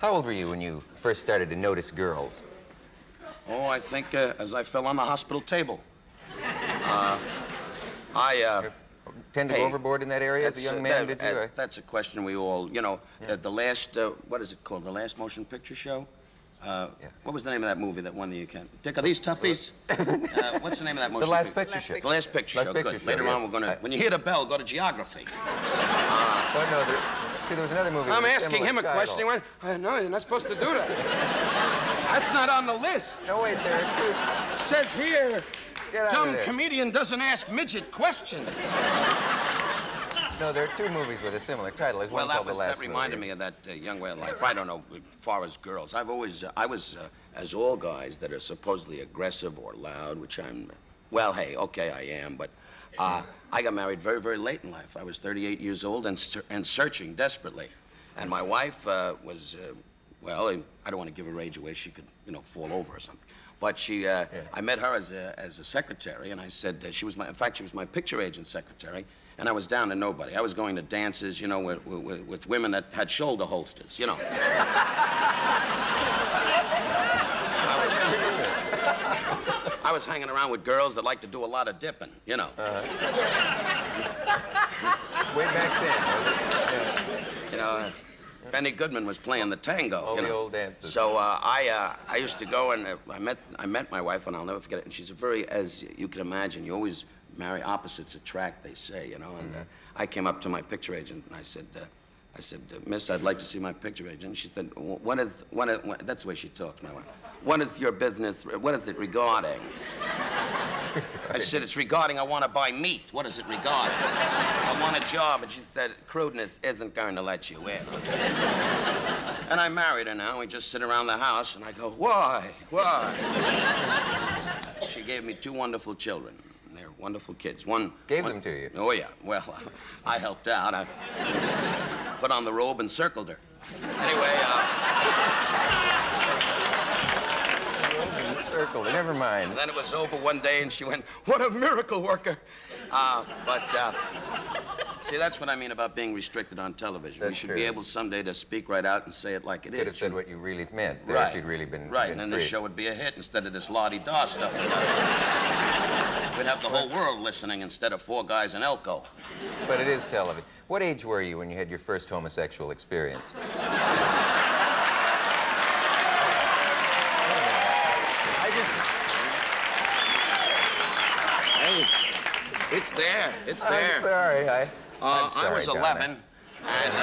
How old were you when you first started to notice girls? Oh, I think as I fell on the hospital table. I tend to go overboard in that area as a young man, did you? That's a question we all, the last, what is it called? The last motion picture show? What was the name of that movie that won the Academy? Dick, are these toughies? What's the name of that motion The Last Picture Show. The Last Picture Show, good. Later on, we're going to, when you hear the bell, go to geography. Well, no, see, there was another movie. I'm asking him a question. He went, no, you're not supposed to do that. That's not on the list. No, wait, there are two. It says here, dumb comedian doesn't ask midget questions. No, there are two movies with a similar title. There's one called The Last That reminded me of that Young Way of Life. I don't know, as far as girls. I was, as all guys that are supposedly aggressive or loud, which I'm, well, hey, okay, I am, but I got married very, very late in life. I was 38 years old and searching desperately. And my wife was, well, I don't want to give her age away. She could, fall over or something. But she, I met her as a secretary, and I said, she was my picture agent secretary, and I was down to nobody. I was going to dances, with women that had shoulder holsters, I was hanging around with girls that like to do a lot of dipping, Way back then, was it? Benny Goodman was playing the tango. All the old dances. So I used to go, and I met my wife, and I'll never forget it. And she's a very, as you can imagine, you always marry opposites attract, they say, And I came up to my picture agent, and I said, Miss, I'd like to see my picture agent. And she said, that's the way she talks, my wife. What is your business? What is it regarding? I said, it's regarding I want to buy meat. What is it regarding? I want a job. And she said, crudeness isn't going to let you in. And I married her now. We just sit around the house, and I go, why? Why? She gave me two wonderful children. They're wonderful kids. One gave them to you? Oh, yeah. Well, I helped out. I put on the robe and circled her. Anyway, circled. Never mind. And then it was over one day, and she went, what a miracle worker. See, that's what I mean about being restricted on television. That's you should true. be able someday to speak right out and say it like it is. Could have said what you really meant. Right. If you'd really been right, been and then free. this show would be a hit instead of this la-di-da stuff. We'd have the whole world listening instead of four guys in Elko. But it is television. What age were you when you had your first homosexual experience? Hey, it's there. It's there. I'm sorry. I'm sorry, I was 11, and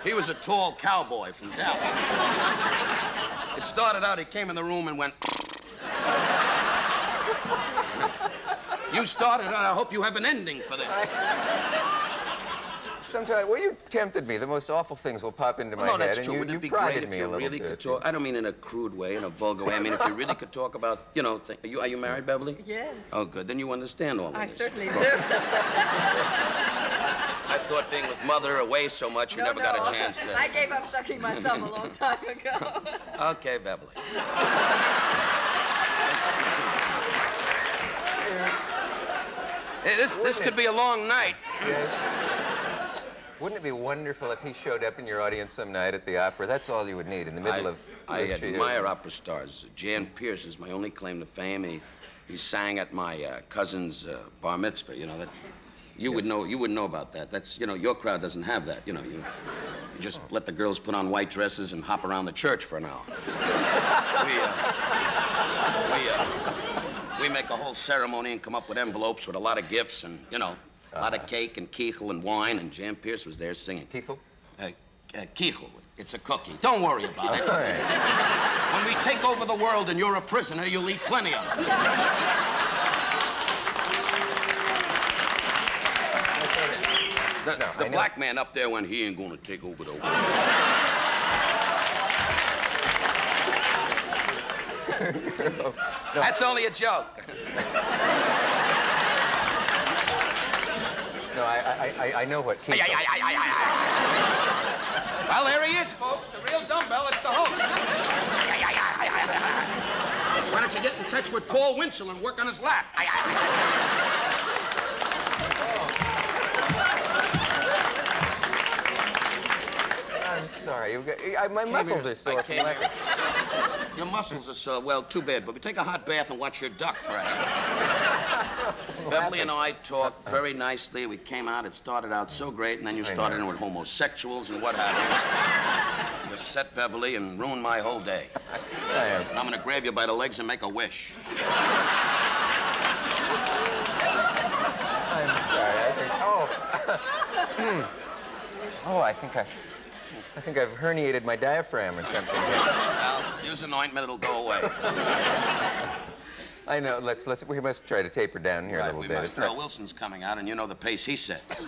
he was a tall cowboy from Dallas. It started out, he came in the room and went... You started, and I hope you have an ending for this. Sometimes, well, you tempted me. The most awful things will pop into my head. That's and true. Wouldn't it be great if you really could talk? I don't mean in a crude way, in a vulgar way. I mean, if you really could talk about, are you married, Beverly? Yes. Oh, good. Then you understand all of this. I certainly do. I thought being with Mother away so much, we never got a chance to... I gave up sucking my thumb a long time ago. Okay, Beverly. Hey, this could be a long night. Yes. Wouldn't it be wonderful if he showed up in your audience some night at the opera? That's all you would need in the middle of... I admire opera stars. Jan Pierce is my only claim to fame. He sang at my cousin's bar mitzvah. That you would know about that. That's your crowd doesn't have that. You just let the girls put on white dresses and hop around the church for an hour. We make a whole ceremony and come up with envelopes with a lot of gifts and a lot of cake and kichel and wine, and Jan Pierce was there singing. Kichel? Kichel. It's a cookie. Don't worry about it. All right. When we take over the world and you're a prisoner, you'll eat plenty of it. The black man up there when he ain't gonna take over the world. No. That's only a joke. No, I know what Keith... Well, there he is, folks. The real dumbbell. It's the host. Why don't you get in touch with Paul Winchell and work on his lap? I'm I'm sorry. My muscles are sore from laughing. Your muscles are sore. Well, too bad. But we take a hot bath and watch your duck for a half. Beverly and I talked very nicely. We came out. It started out so great, and then you started in with homosexuals and what have you. You upset Beverly and ruined my whole day. And I'm going to grab you by the legs and make a wish. I'm sorry. I think I've herniated my diaphragm or something. Well, use an ointment, it'll go away. I know. We must try to taper down here a little bit. Must. Well, Wilson's coming out, and you know the pace he sets.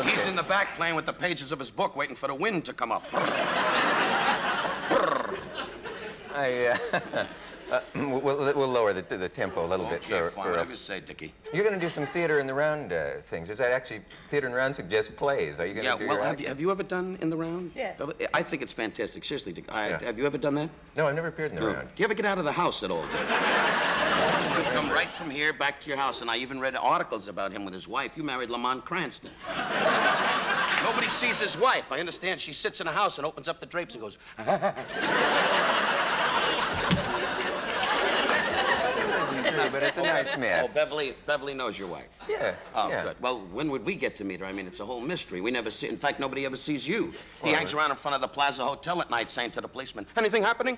He's in the back playing with the pages of his book, waiting for the wind to come up. We'll lower the tempo a little bit. Okay, fine. Whatever you say, Dickie. You're going to do some theater in the round things. Is that actually theater in the round suggests plays? Are you going to do your have you ever done in the round? Yes. I think it's fantastic. Seriously, Dick. Have you ever done that? No, I've never appeared in the round. Do you ever get out of the house at all, Dick? You come right from here back to your house, and I even read articles about him with his wife. You married Lamont Cranston. Nobody sees his wife. I understand she sits in a house and opens up the drapes and goes, But it's a nice myth. Oh, Beverly knows your wife. Yeah. Oh, yeah. good. Well, when would we get to meet her? I mean, it's a whole mystery. We never see. In fact, nobody ever sees you. He hangs around in front of the Plaza Hotel at night, saying to the policeman, "Anything happening?"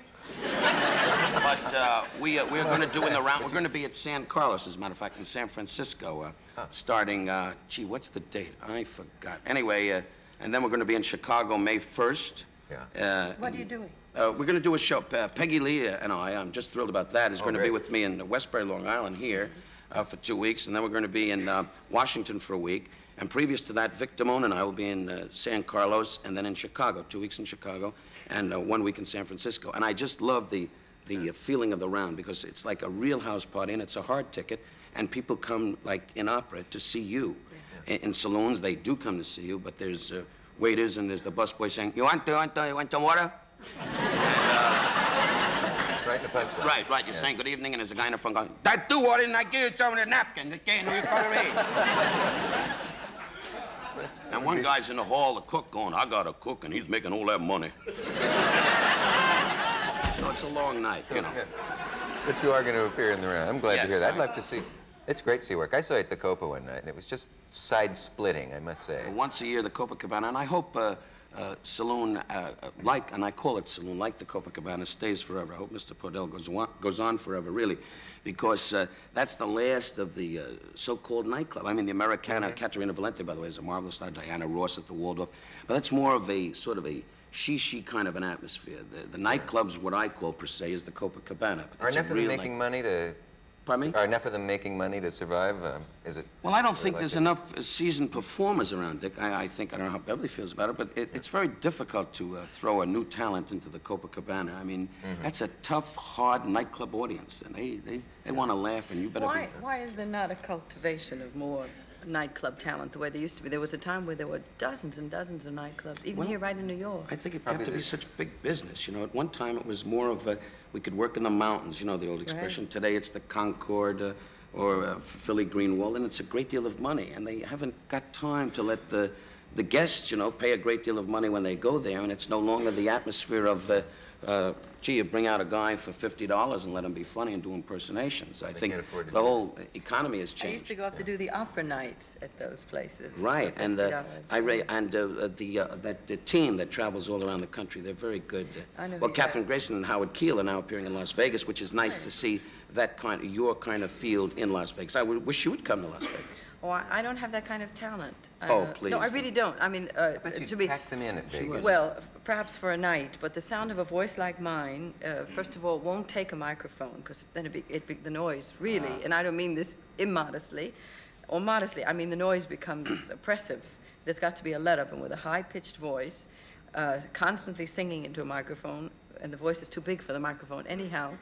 But we're going to do in the round. We're going to be at San Carlos, as a matter of fact, in San Francisco, starting. Gee, what's the date? I forgot. Anyway, and then we're going to be in Chicago May 1st. Yeah. What are you doing? We're going to do a show. Peggy Lee and I'm just thrilled about that, is going to be with me in Westbury, Long Island here for 2 weeks. And then we're going to be in Washington for a week. And previous to that, Vic Damone and I will be in San Carlos and then in Chicago, 2 weeks in Chicago and 1 week in San Francisco. And I just love the feeling of the round because it's like a real house party and it's a hard ticket. And people come, like in opera, to see you. In saloons, they do come to see you, but there's waiters and there's the busboy saying, you want some water? Right in the punchline. Right. You're saying good evening, and there's a guy in the front going, "That do water, and I give you some of the napkin. The can you color And one guy's in the hall, the cook, going, "I got a cook, and he's making all that money." So it's a long night, you know. Yeah. But you are going to appear in the round. I'm glad to hear that. I'd I- love to see. It's great to see work. I saw you at the Copa one night, and it was just side-splitting, I must say. Once a year, the Copacabana, and I hope saloon, and I call it saloon, like the Copacabana, stays forever. I hope Mr. Podell goes on forever, really, because that's the last of the so-called nightclub. I mean, the Americana, Caterina Valente, by the way, is a marvelous star, Diana Ross at the Waldorf, but that's more of a sort of a she kind of an atmosphere. The nightclubs, what I call per se, is the Copacabana. Are enough of them making money to... Pardon me? Are enough of them making money to survive? Is it... Well, I don't think there's enough seasoned performers around, Dick. I think, I don't know how Beverly feels about it, but it's very difficult to throw a new talent into the Copacabana. I mean, that's a tough, hard nightclub audience, and they want to laugh, and you better be... Why is there not a cultivation of more nightclub talent the way there used to be? There was a time where there were dozens and dozens of nightclubs, even here right in New York. I think it got to be such big business. You know, at one time it was more of a, we could work in the mountains, you know, the old expression. Right. Today it's the Concord or Philly Green Wall, and it's a great deal of money. And they haven't got time to let the guests, you know, pay a great deal of money when they go there, and it's no longer the atmosphere of, gee, you bring out a guy for $50 and let him be funny and do impersonations. I think the whole economy has changed. I used to go up to do the opera nights at those places. Right, for and $50. the team that travels all around the country, they're very good. I know Well, they Catherine are. Grayson and Howard Keel are now appearing in Las Vegas, which is nice Right. to see that your kind of field in Las Vegas. I wish you would come to Las Vegas. Oh, I don't have that kind of talent. Oh, please No, I don't. really don't. I mean, But you to be... pack them in at Vegas. Well, perhaps for a night, but the sound of a voice like mine, first of all, won't take a microphone, because then the noise, really, and I don't mean this immodestly or modestly, I mean the noise becomes oppressive. There's got to be a let-up, and with a high-pitched voice, constantly singing into a microphone, and the voice is too big for the microphone anyhow,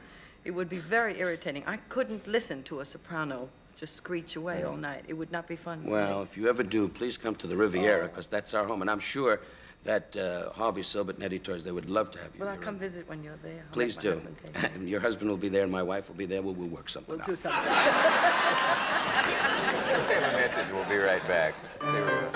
it would be very irritating. I couldn't listen to a soprano just screech away all night. It would not be fun for me. Well, if you ever do, please come to the Riviera, because that's our home, and I'm sure that Harvey Silbert and Eddie Torres, they would love to have you. Well, I'll here. come visit when you're there. I'll Please make my do. husband take you. And your husband will be there, and my wife will be there. We'll work something We'll out. do something. We have a message. We'll be right back. Stay with us.